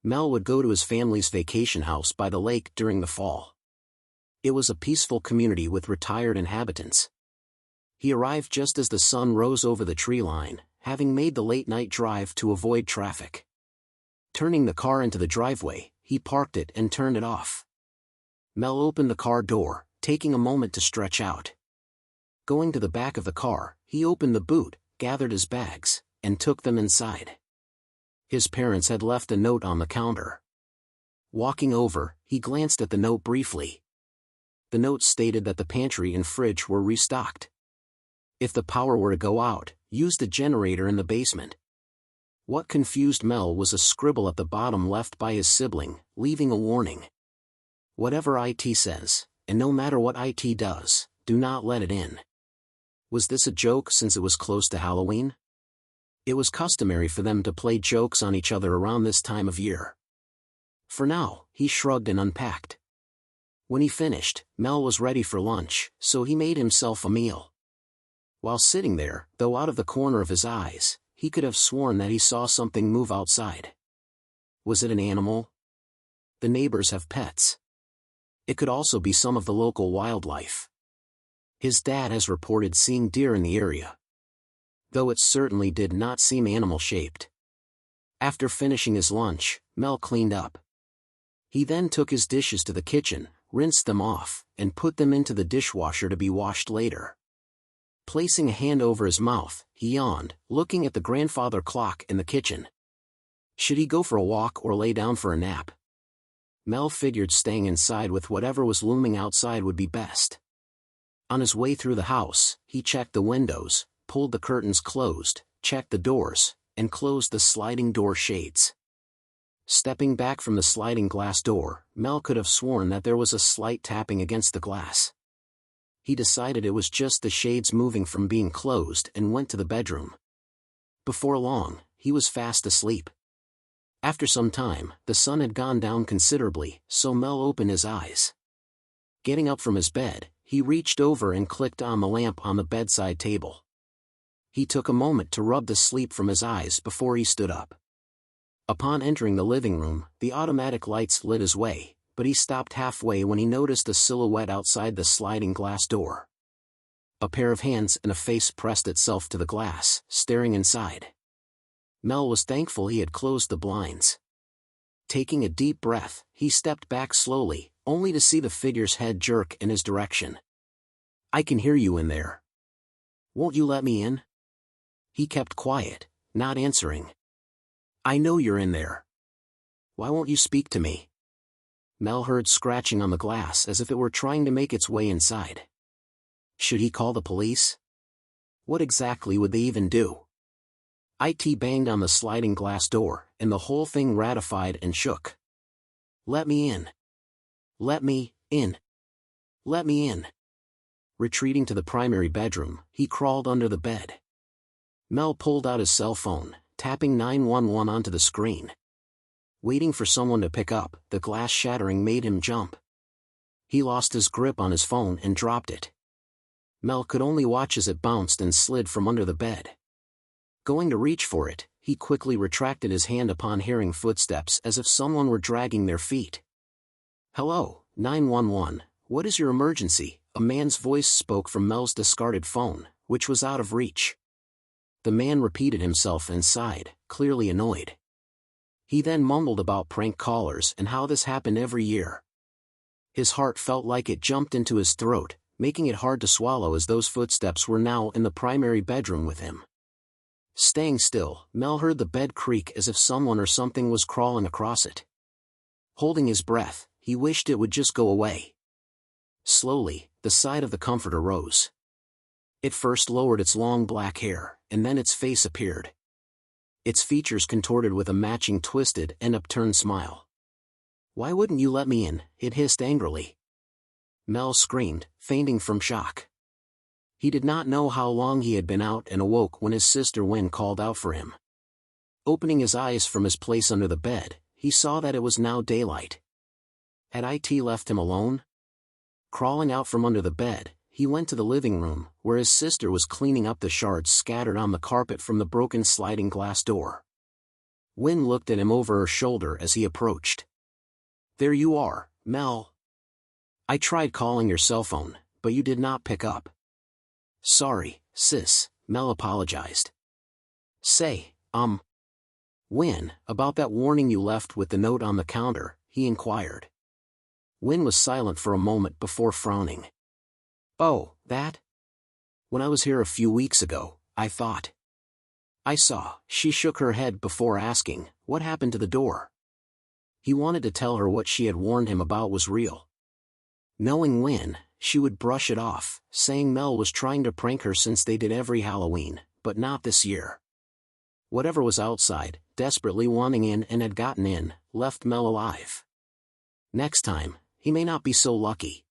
Mel would go to his family's vacation house by the lake during the fall. It was a peaceful community with retired inhabitants. He arrived just as the sun rose over the tree line, having made the late-night drive to avoid traffic. Turning the car into the driveway, he parked it and turned it off. Mel opened the car door, taking a moment to stretch out. Going to the back of the car, he opened the boot, gathered his bags, and took them inside. His parents had left a note on the counter. Walking over, he glanced at the note briefly. The note stated that the pantry and fridge were restocked. If the power were to go out, use the generator in the basement. What confused Mel was a scribble at the bottom left by his sibling, leaving a warning. Whatever IT says, and no matter what IT does, do not let it in. Was this a joke since it was close to Halloween? It was customary for them to play jokes on each other around this time of year. For now, he shrugged and unpacked. When he finished, Mel was ready for lunch, so he made himself a meal. While sitting there, though out of the corner of his eyes, he could have sworn that he saw something move outside. Was it an animal? The neighbors have pets. It could also be some of the local wildlife. His dad has reported seeing deer in the area, though it certainly did not seem animal-shaped. After finishing his lunch, Mel cleaned up. He then took his dishes to the kitchen, rinsed them off, and put them into the dishwasher to be washed later. Placing a hand over his mouth, he yawned, looking at the grandfather clock in the kitchen. Should he go for a walk or lay down for a nap? Mel figured staying inside with whatever was looming outside would be best. On his way through the house, he checked the windows, pulled the curtains closed, checked the doors, and closed the sliding door shades. Stepping back from the sliding glass door, Mel could have sworn that there was a slight tapping against the glass. He decided it was just the shades moving from being closed and went to the bedroom. Before long, he was fast asleep. After some time, the sun had gone down considerably, so Mel opened his eyes. Getting up from his bed, he reached over and clicked on the lamp on the bedside table. He took a moment to rub the sleep from his eyes before he stood up. Upon entering the living room, the automatic lights lit his way, but he stopped halfway when he noticed a silhouette outside the sliding glass door. A pair of hands and a face pressed itself to the glass, staring inside. Mel was thankful he had closed the blinds. Taking a deep breath, he stepped back slowly, only to see the figure's head jerk in his direction. "I can hear you in there. Won't you let me in?" He kept quiet, not answering. "I know you're in there. Why won't you speak to me?" Mel heard scratching on the glass as if it were trying to make its way inside. Should he call the police? What exactly would they even do? IT banged on the sliding glass door, and the whole thing ratified and shook. "Let me in. Let me in. Let me in." Retreating to the primary bedroom, he crawled under the bed. Mel pulled out his cell phone, tapping 911 onto the screen. Waiting for someone to pick up, the glass shattering made him jump. He lost his grip on his phone and dropped it. Mel could only watch as it bounced and slid from under the bed. Going to reach for it, he quickly retracted his hand upon hearing footsteps as if someone were dragging their feet. "Hello, 911, what is your emergency?" A man's voice spoke from Mel's discarded phone, which was out of reach. The man repeated himself and sighed, clearly annoyed. He then mumbled about prank callers and how this happened every year. His heart felt like it jumped into his throat, making it hard to swallow as those footsteps were now in the primary bedroom with him. Staying still, Mel heard the bed creak as if someone or something was crawling across it. Holding his breath, he wished it would just go away. Slowly, the side of the comforter rose. It first lowered its long black hair, and then its face appeared. Its features contorted with a matching twisted and upturned smile. "Why wouldn't you let me in?" it hissed angrily. Mel screamed, fainting from shock. He did not know how long he had been out and awoke when his sister Wynne called out for him. Opening his eyes from his place under the bed, he saw that it was now daylight. Had IT left him alone? Crawling out from under the bed, he went to the living room, where his sister was cleaning up the shards scattered on the carpet from the broken sliding glass door. Wynne looked at him over her shoulder as he approached. There you are, Mel. I tried calling your cell phone, but you did not pick up. Sorry, sis, Mel apologized. Say, Wynne, about that warning you left with the note on the counter, he inquired. Wynne was silent for a moment before frowning. Oh, that? When I was here a few weeks ago, I thought. I saw. She shook her head before asking, what happened to the door? He wanted to tell her what she had warned him about was real. Knowing Wynne, she would brush it off, saying Mel was trying to prank her since they did every Halloween, but not this year. Whatever was outside, desperately wanting in and had gotten in, left Mel alive. Next time, he may not be so lucky.